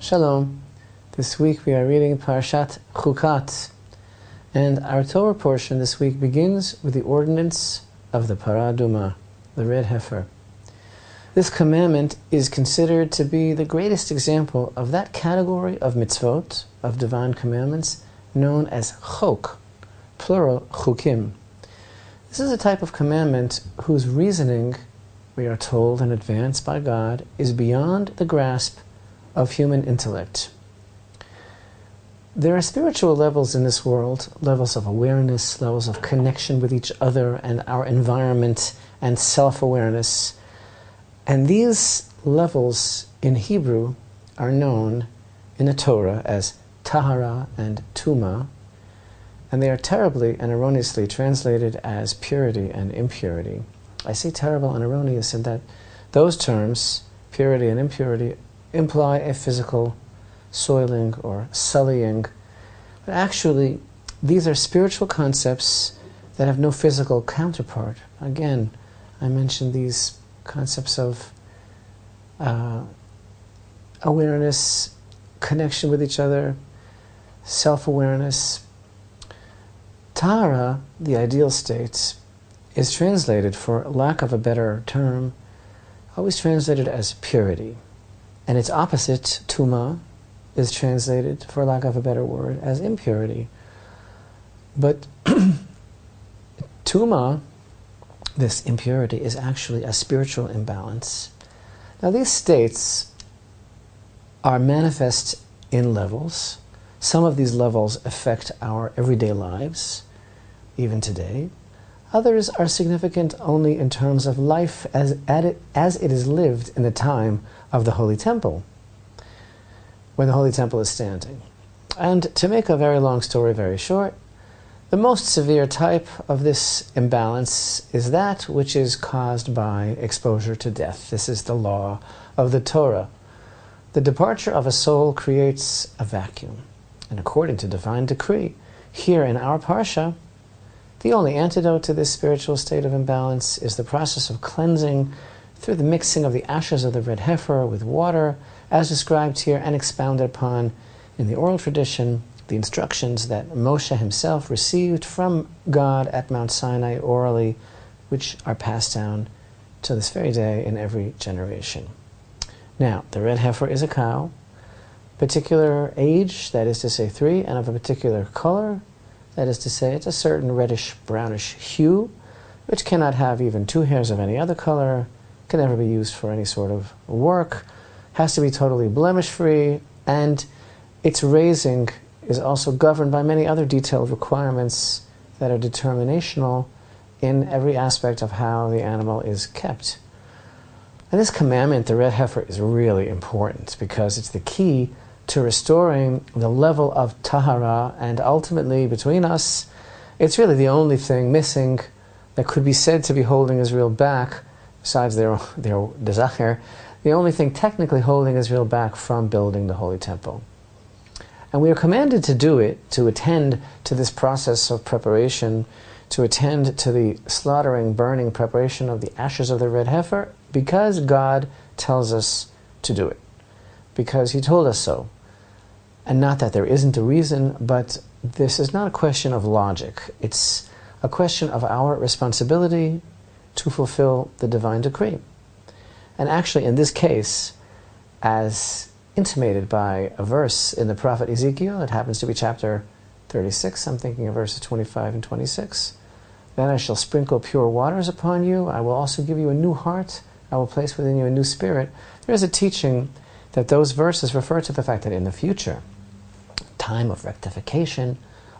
Shalom. This week we are reading Parashat Chukat, and our Torah portion this week begins with the ordinance of the Parah Adumah, the red heifer. This commandment is considered to be the greatest example of that category of mitzvot, of divine commandments, known as chok, plural chukim. This is a type of commandment whose reasoning, we are told in advance by God, is beyond the grasp of human intellect. There are spiritual levels in this world, levels of awareness, levels of connection with each other and our environment and self-awareness. And these levels in Hebrew are known in the Torah as tahara and tuma, and they are terribly and erroneously translated as purity and impurity. I say terrible and erroneous in that those terms, purity and impurity, imply a physical soiling or sullying. But actually, these are spiritual concepts that have no physical counterpart. Again, I mentioned these concepts of awareness, connection with each other, self-awareness. Tahara, the ideal state, is translated, for lack of a better term, always translated as purity. And its opposite, tuma, is translated, for lack of a better word, as impurity. But tuma, this impurity, is actually a spiritual imbalance. Now these states are manifest in levels. Some of these levels affect our everyday lives, even today. Others are significant only in terms of life as it is lived in the time of the Holy Temple, when the Holy Temple is standing. And to make a very long story very short, the most severe type of this imbalance is that which is caused by exposure to death. This is the law of the Torah. The departure of a soul creates a vacuum. And according to divine decree, here in our Parsha, the only antidote to this spiritual state of imbalance is the process of cleansing through the mixing of the ashes of the red heifer with water, as described here and expounded upon in the oral tradition, the instructions that Moshe himself received from God at Mount Sinai orally, which are passed down to this very day in every generation. Now, the red heifer is a cow, particular age, that is to say 3, and of a particular color, that is to say it's a certain reddish-brownish hue, which cannot have even 2 hairs of any other color, can never be used for any sort of work, has to be totally blemish-free, and its raising is also governed by many other detailed requirements that are determinational in every aspect of how the animal is kept. And this commandment, the red heifer, is really important because it's the key to restoring the level of tahara, and ultimately, between us, it's really the only thing missing that could be said to be holding Israel back, besides their desire, the only thing technically holding Israel back from building the Holy Temple. And we are commanded to do it, to attend to this process of preparation, to attend to the slaughtering, burning preparation of the ashes of the red heifer, because God tells us to do it. Because He told us so. And not that there isn't a reason, but this is not a question of logic. It's a question of our responsibility to fulfill the divine decree. And actually, in this case, as intimated by a verse in the prophet Ezekiel, it happens to be chapter 36, I'm thinking of verses 25 and 26. Then I shall sprinkle pure waters upon you. I will also give you a new heart. I will place within you a new spirit. There is a teaching that those verses refer to the fact that in the future, time of rectification,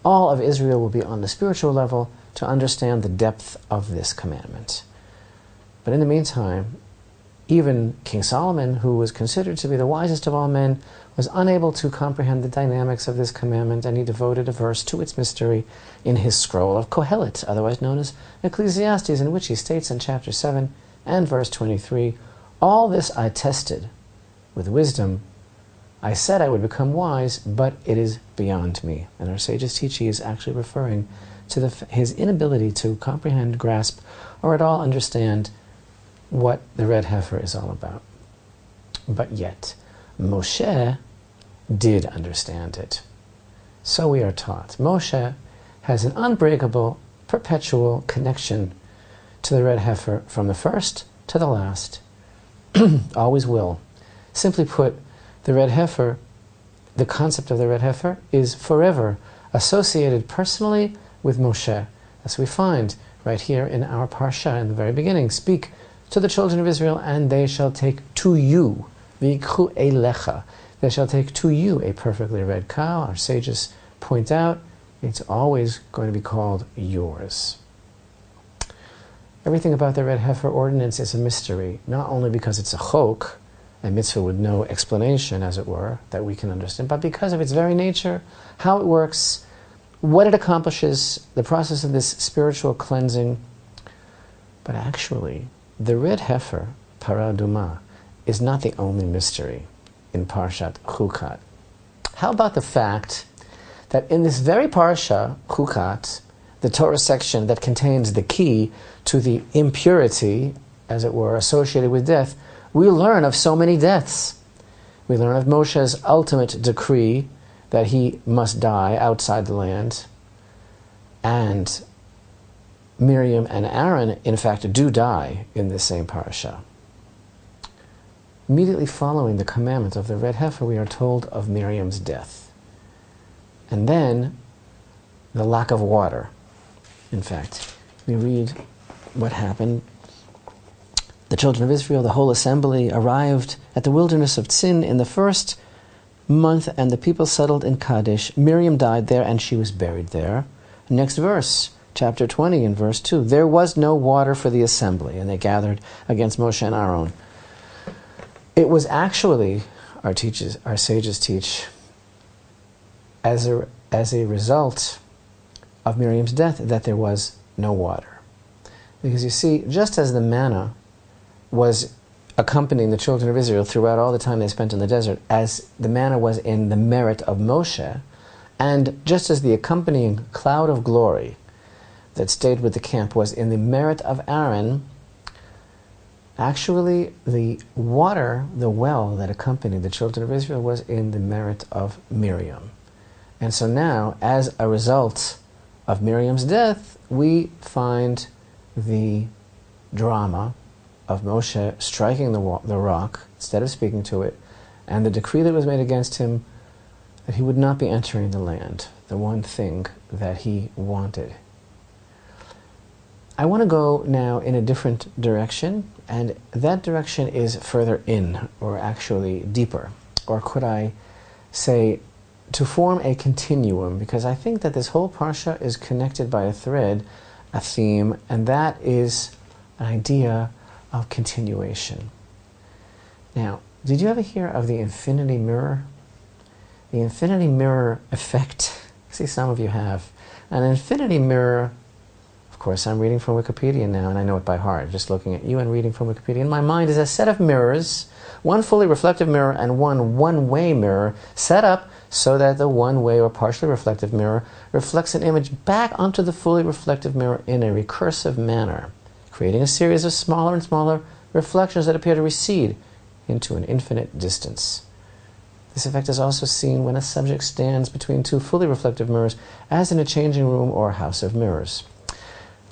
all of Israel will be on the spiritual level to understand the depth of this commandment. But in the meantime, even King Solomon, who was considered to be the wisest of all men, was unable to comprehend the dynamics of this commandment, and he devoted a verse to its mystery in his scroll of Kohelet, otherwise known as Ecclesiastes, in which he states in chapter 7 and verse 23, "All this I tested with wisdom. I said I would become wise, but it is beyond me." And our sages teach he is actually referring to his inability to comprehend, grasp, or at all understand what the red heifer is all about. But yet, Moshe did understand it. So we are taught. Moshe has an unbreakable, perpetual connection to the red heifer from the first to the last. Always will. Simply put, the red heifer, the concept of the red heifer, is forever associated personally with Moshe. As we find right here in our parsha in the very beginning. Speak to the children of Israel, and they shall take to you, v'yikchu elecha, they shall take to you a perfectly red cow. Our sages point out it's always going to be called yours. Everything about the red heifer ordinance is a mystery, not only because it's a chok, a mitzvah with no explanation, as it were, that we can understand, but because of its very nature, how it works, what it accomplishes, the process of this spiritual cleansing. But actually, the red heifer, parah adumah, is not the only mystery in Parshat Chukat. How about the fact that in this very parsha, Chukat, the Torah section that contains the key to the impurity, as it were, associated with death, we learn of so many deaths. We learn of Moshe's ultimate decree that he must die outside the land, and Miriam and Aaron, in fact, do die in this same parasha. Immediately following the commandment of the red heifer, we are told of Miriam's death. And then the lack of water. In fact, we read what happened. The children of Israel, the whole assembly, arrived at the wilderness of Tzin in the first month, and the people settled in Kadesh. Miriam died there, and she was buried there. Next verse, chapter 20, in verse 2. There was no water for the assembly, and they gathered against Moshe and Aaron. It was actually, our sages teach, as a result of Miriam's death, that there was no water. Because you see, just as the manna was accompanying the children of Israel throughout all the time they spent in the desert, as the manna was in the merit of Moshe, and just as the accompanying cloud of glory that stayed with the camp was in the merit of Aaron, actually the water, the well that accompanied the children of Israel, was in the merit of Miriam. And so now, as a result of Miriam's death, we find the drama of Moshe striking the rock instead of speaking to it, and the decree that was made against him that he would not be entering the land, the one thing that he wanted. I want to go now in a different direction, and that direction is further in, or actually deeper, or could I say to form a continuum, because I think that this whole parsha is connected by a thread, a theme, and that is an idea of continuation. Now, did you ever hear of the infinity mirror? The infinity mirror effect. See, some of you have. An infinity mirror, of course, I'm reading from Wikipedia now, and I know it by heart, just looking at you and reading from Wikipedia. In my mind is a set of mirrors, one fully reflective mirror and one one-way mirror, set up so that the one-way or partially reflective mirror reflects an image back onto the fully reflective mirror in a recursive manner, creating a series of smaller and smaller reflections that appear to recede into an infinite distance. This effect is also seen when a subject stands between two fully reflective mirrors, as in a changing room or house of mirrors.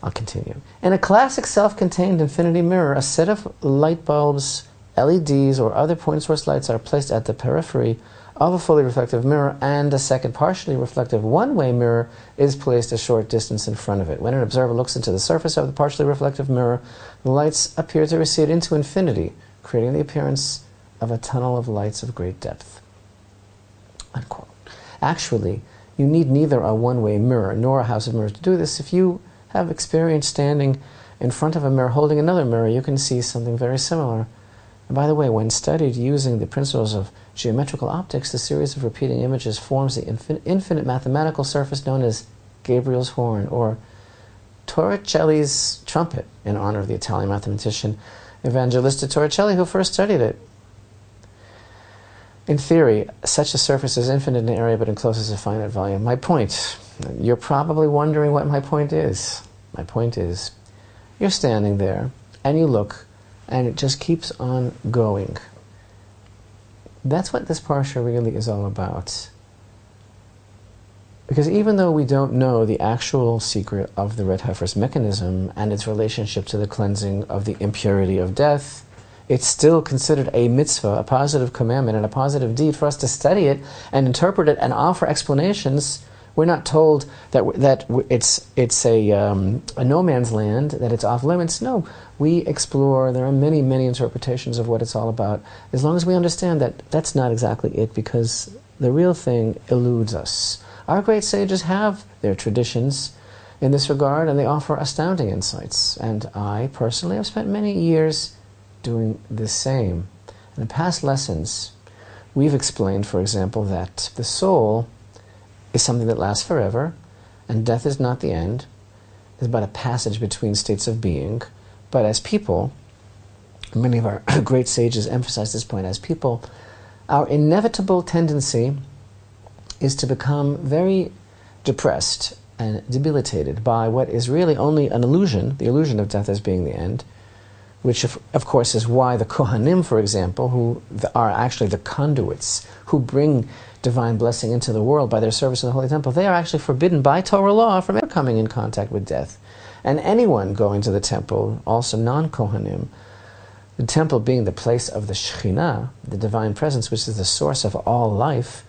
I'll continue. In a classic self-contained infinity mirror, a set of light bulbs, LEDs, or other point source lights are placed at the periphery of a fully reflective mirror, and a second partially reflective one-way mirror is placed a short distance in front of it. When an observer looks into the surface of the partially reflective mirror, the lights appear to recede into infinity, creating the appearance of a tunnel of lights of great depth. Unquote. Actually, you need neither a one-way mirror nor a house of mirrors to do this. If you have experience standing in front of a mirror holding another mirror, you can see something very similar. And by the way, when studied using the principles of geometrical optics, the series of repeating images forms the infinite mathematical surface known as Gabriel's horn, or Torricelli's trumpet, in honor of the Italian mathematician Evangelista Torricelli, who first studied it. In theory, such a surface is infinite in area but encloses a finite volume. My point, you're probably wondering what my point is. My point is, you're standing there, and you look, and it just keeps on going. That's what this parsha really is all about. Because even though we don't know the actual secret of the red heifer's mechanism and its relationship to the cleansing of the impurity of death, it's still considered a mitzvah, a positive commandment, and a positive deed for us to study it and interpret it and offer explanations. We're not told that it's a no man's land, that it's off limits. No, we explore. There are many, many interpretations of what it's all about, as long as we understand that that's not exactly it, because the real thing eludes us. Our great sages have their traditions in this regard, and they offer astounding insights. And I, personally, have spent many years doing the same. And in past lessons, we've explained, for example, that the soul is something that lasts forever, and death is not the end. It's about a passage between states of being. But as people, many of our great sages emphasize this point, as people, our inevitable tendency is to become very depressed and debilitated by what is really only an illusion, the illusion of death as being the end, which of course is why the Kohanim, for example, who are actually the conduits, who bring divine blessing into the world by their service in the Holy Temple, they are actually forbidden by Torah law from ever coming in contact with death. And anyone going to the temple, also non-Kohanim, the temple being the place of the Shekhinah, the divine presence, which is the source of all life,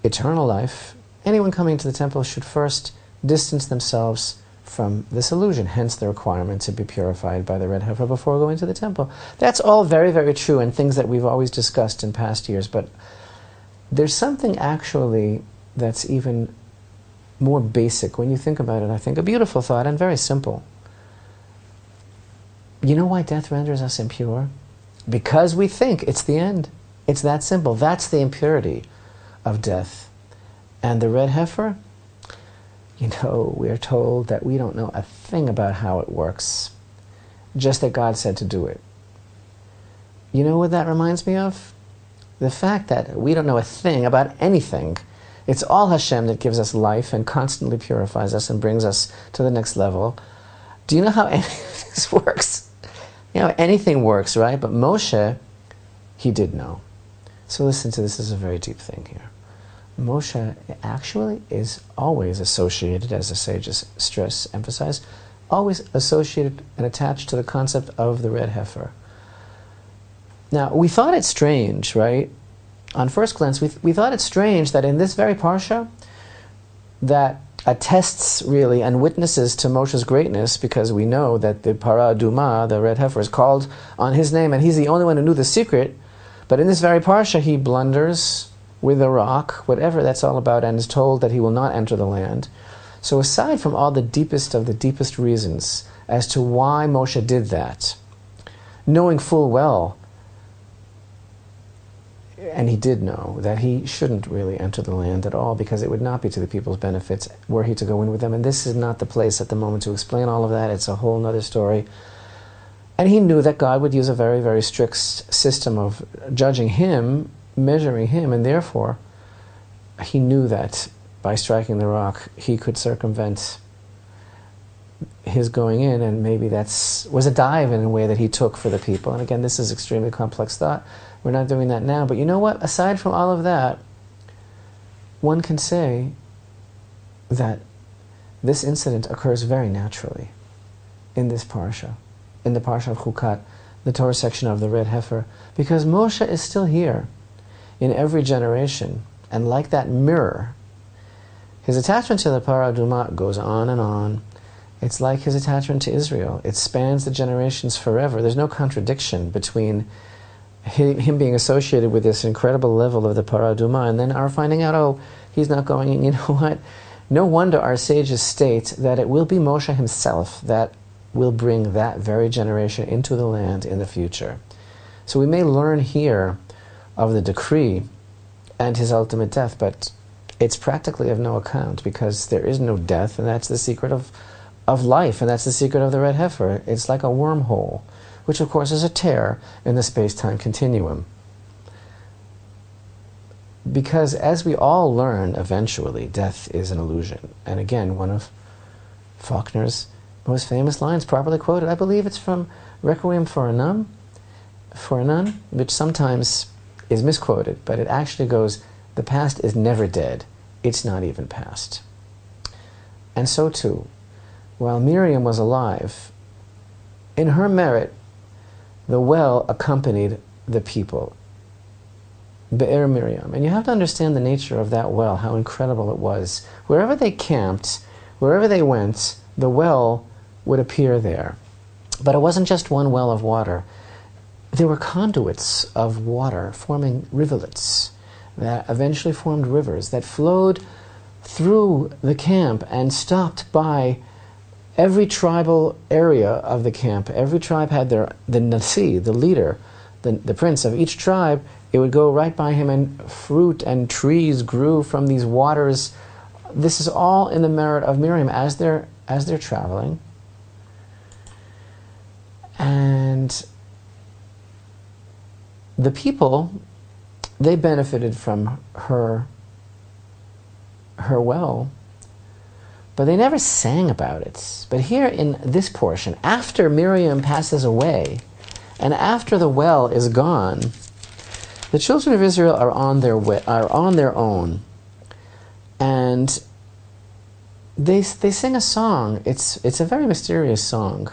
eternal life, anyone coming to the temple should first distance themselves from this illusion, hence the requirement to be purified by the red heifer before going to the temple. That's all very, very true, and things that we've always discussed in past years, but there's something actually that's even more basic when you think about it. I think a beautiful thought and very simple. You know why death renders us impure? Because we think it's the end. It's that simple. That's the impurity of death. And the red heifer, you know, we're told that we don't know a thing about how it works, just that God said to do it. You know what that reminds me of? The fact that we don't know a thing about anything. It's all Hashem that gives us life and constantly purifies us and brings us to the next level. Do you know how any of this works? You know, anything works, right? But Moshe, he did know. So listen to this, is a very deep thing here. Moshe actually is always associated, as the sages emphasize, always associated and attached to the concept of the red heifer. Now, we thought it strange, right? On first glance, we thought it strange that in this very parsha, that attests really and witnesses to Moshe's greatness, because we know that the Parah Adumah, the red heifer, is called on his name, and he's the only one who knew the secret. But in this very parsha, he blunders with a rock, whatever that's all about, and is told that he will not enter the land. So aside from all the deepest of the deepest reasons as to why Moshe did that, knowing full well, and he did know, that he shouldn't really enter the land at all, because it would not be to the people's benefits were he to go in with them. And this is not the place at the moment to explain all of that. It's a whole other story. And he knew that God would use a very, very strict system of judging him, measuring him, and therefore he knew that by striking the rock he could circumvent his going in, and maybe was a dive in a way that he took for the people. And again, this is extremely complex thought. We're not doing that now. But you know what? Aside from all of that, one can say that this incident occurs very naturally in this parsha, in the parsha of Chukat, the Torah section of the red heifer, because Moshe is still here in every generation, and like that mirror, his attachment to the Parah Adumah goes on and on. It's like his attachment to Israel. It spans the generations forever. There's no contradiction between him being associated with this incredible level of the Parah Adumah and then our finding out, oh, he's not going in. You know what? No wonder our sages state that it will be Moshe himself that will bring that very generation into the land in the future. So we may learn here of the decree and his ultimate death, but it's practically of no account, because there is no death, and that's the secret of life, and that's the secret of the red heifer. It's like a wormhole, which of course is a tear in the space-time continuum. Because as we all learn, eventually, death is an illusion. And again, one of Faulkner's most famous lines, properly quoted, I believe it's from Requiem for a Nun, which sometimes is misquoted, but it actually goes, the past is never dead. It's not even past. And so too, while Miriam was alive, in her merit, the well accompanied the people. Be'er Miriam. And you have to understand the nature of that well, how incredible it was. Wherever they camped, wherever they went, the well would appear there. But it wasn't just one well of water. There were conduits of water forming rivulets that eventually formed rivers that flowed through the camp and stopped by every tribal area of the camp. Every tribe had the nasi, the leader, the prince of each tribe. It would go right by him, and fruit and trees grew from these waters. This is all in the merit of Miriam as they're traveling. And the people, they benefited from her well, but they never sang about it. But here in this portion, after Miriam passes away, and after the well is gone, the children of Israel are on their own, and they sing a song. It's a very mysterious song.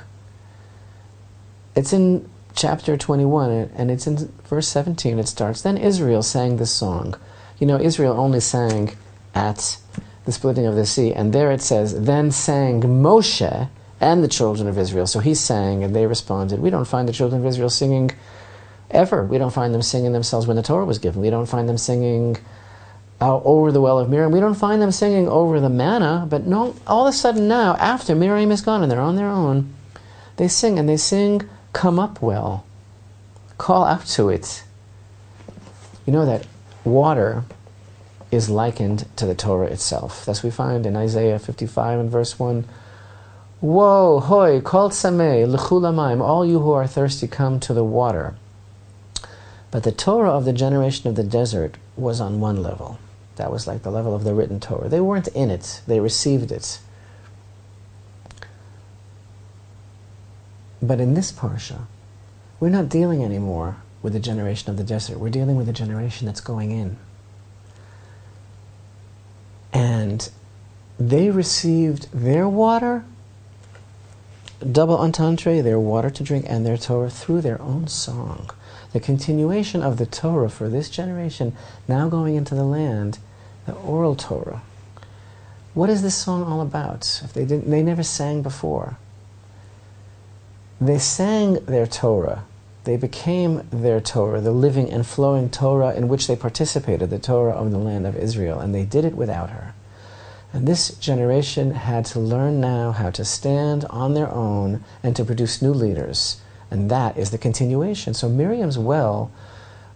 It's in chapter 21, and it's in verse 17. It starts, "Then Israel sang this song." You know, Israel only sang at the splitting of the sea, and there it says, "Then sang Moshe and the children of Israel." So he sang, and they responded. We don't find the children of Israel singing ever. We don't find them singing themselves when the Torah was given. We don't find them singing over the well of Miriam. We don't find them singing over the manna. But no, all of a sudden now, after Miriam is gone and they're on their own, they sing, and they sing, "Come up, well. Call out to it." You know that water is likened to the Torah itself. Thus we find in Isaiah 55 and verse 1, "Woe, hoi, kol tzamei, l'chu lamayim, all you who are thirsty, come to the water." But the Torah of the generation of the desert was on one level. That was like the level of the written Torah. They weren't in it, they received it. But in this parsha, we're not dealing anymore with the generation of the desert. We're dealing with the generation that's going in. And they received their water, double entendre, their water to drink, and their Torah through their own song. The continuation of the Torah for this generation, now going into the land, the oral Torah. What is this song all about? If they never sang before. They sang their Torah. They became their Torah, the living and flowing Torah in which they participated, the Torah of the land of Israel, and they did it without her. And this generation had to learn now how to stand on their own and to produce new leaders. And that is the continuation. So Miriam's well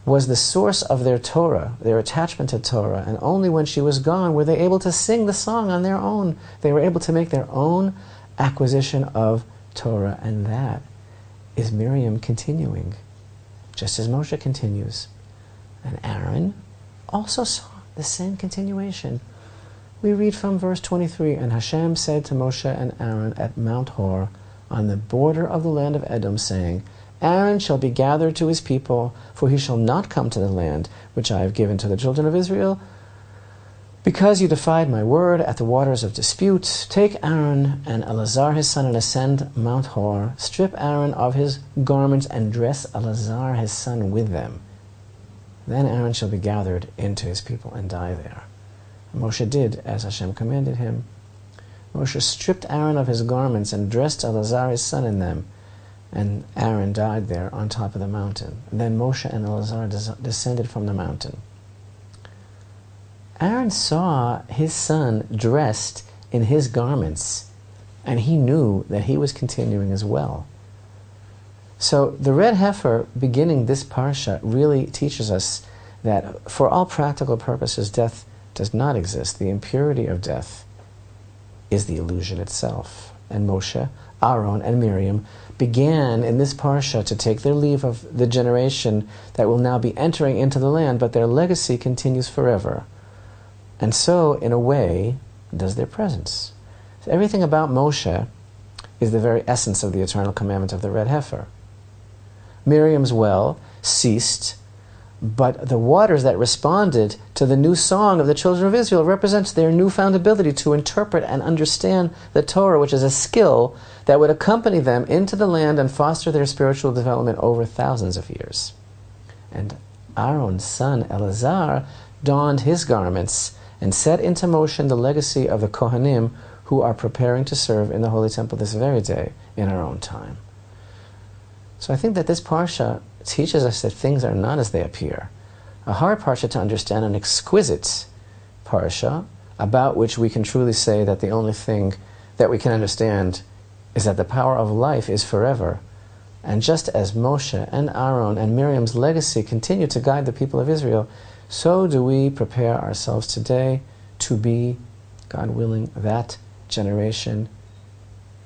was the source of their Torah, their attachment to Torah, and only when she was gone were they able to sing the song on their own. They were able to make their own acquisition of Torah, and that is Miriam continuing, just as Moshe continues. And Aaron also saw the same continuation. We read from verse 23, "And Hashem said to Moshe and Aaron at Mount Hor, on the border of the land of Edom, saying, Aaron shall be gathered to his people, for he shall not come to the land which I have given to the children of Israel, because you defied my word at the waters of dispute. Take Aaron and Eleazar his son and ascend Mount Hor. Strip Aaron of his garments and dress Eleazar his son with them. Then Aaron shall be gathered into his people and die there." And Moshe did as Hashem commanded him. Moshe stripped Aaron of his garments and dressed Eleazar his son in them, and Aaron died there on top of the mountain. And then Moshe and Eleazar descended from the mountain. Aaron saw his son dressed in his garments, and he knew that he was continuing as well. So the red heifer beginning this parsha really teaches us that for all practical purposes, death does not exist. The impurity of death is the illusion itself. And Moshe, Aaron, and Miriam began in this parsha to take their leave of the generation that will now be entering into the land, but their legacy continues forever. And so, in a way, does their presence. So everything about Moshe is the very essence of the eternal commandment of the red heifer. Miriam's well ceased But the waters that responded to the new song of the children of Israel represents their newfound ability to interpret and understand the Torah, which is a skill that would accompany them into the land and foster their spiritual development over thousands of years. And Aaron's son Eleazar donned his garments and set into motion the legacy of the Kohanim who are preparing to serve in the Holy Temple this very day in our own time. So I think that this parsha teaches us that things are not as they appear. A hard parsha to understand, an exquisite parsha about which we can truly say that the only thing that we can understand is that the power of life is forever. And just as Moshe and Aaron and Miriam's legacy continue to guide the people of Israel, so do we prepare ourselves today to be, God willing, that generation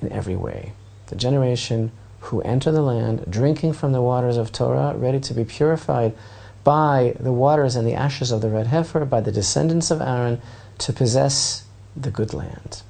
in every way. The generation who enter the land, drinking from the waters of Torah, ready to be purified by the waters and the ashes of the red heifer, by the descendants of Aaron, to possess the good land.